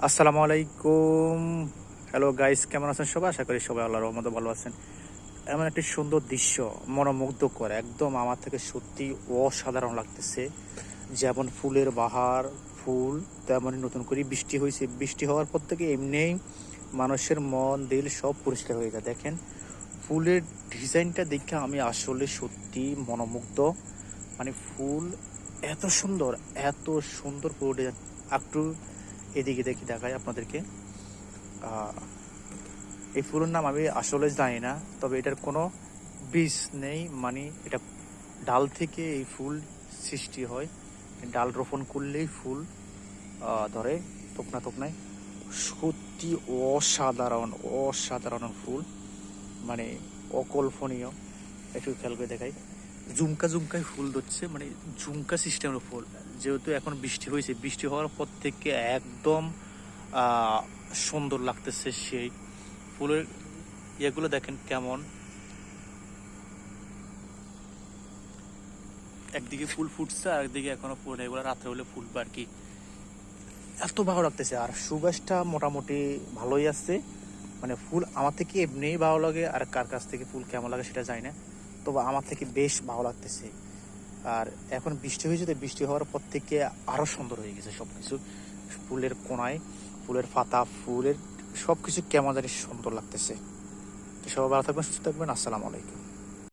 আসসালামু আলাইকুম। Hello guys, কেমন আছেন সবাই? আশা করি সবাই আল্লাহর রহমতে ভালো আছেন। এমন একটি সুন্দর দৃশ্য, মনোমুগ্ধকর, একদম আমার থেকে সত্যি অসাধারণ লাগতেছে। যেমন ফুলের বাহার, ফুল, তেমনই নতুন করে বৃষ্টি হয়েছে। বৃষ্টি হওয়ার পর থেকে এমনিই মানুষের মন দিল সব পরিষ্কার হয়ে যায়। দেখেন ফুলের ডিজাইনটা দেখে আমি আসলে সত্যি মনোমুগ্ধ। মানে ফুল এত সুন্দর, এত সুন্দর ফুল ডিজাইন। একটু এদিকে দেখাই আপনাদেরকে। আহ, এই ফুলের নাম আমি আসলে জানি না, তবে এটার কোনো বীজ নেই। মানে এটা ডাল থেকে এই ফুল সৃষ্টি হয়। ডাল রোপণ করলেই ফুল ধরে তোপনায়। সত্যি অসাধারণ অসাধারণ ফুল, মানে অকল্পনীয়। একটু খেয়াল করে দেখাই, ঝুমকায় ফুল ধরছে, মানে ঝুমকা সিস্টেমের ফুল। যেহেতু এখন বৃষ্টি হয়েছে, বৃষ্টি হওয়ার পর থেকে একদম সুন্দর লাগতেছে। সেই ফুলের ইয়েগুলো দেখেন কেমন, একদিকে ফুল ফুটছে আর একদিকে এখনো ফুল নেই, এগুলো রাত্রে হলে ফুলবে আর কি। এত ভালো লাগতেছে, আর সুবাসটা মোটামুটি ভালোই আছে। মানে ফুল আমার থেকে এমনিই ভালো লাগে, আর কার কাছ থেকে ফুল কেমন লাগে সেটা জানি না, তবে আমার থেকে বেশ ভালো লাগতেছে। আর এখন বৃষ্টি হয়েছে, তো বৃষ্টি হওয়ার পর থেকে আরো সুন্দর হয়ে গেছে সবকিছু। ফুলের কোনায়, ফুলের পাতা, ফুলের সবকিছু কেমন জানি সুন্দর লাগতেছে। তো সবাই ভালো থাকবেন, সুস্থ থাকবেন। আসসালামু আলাইকুম।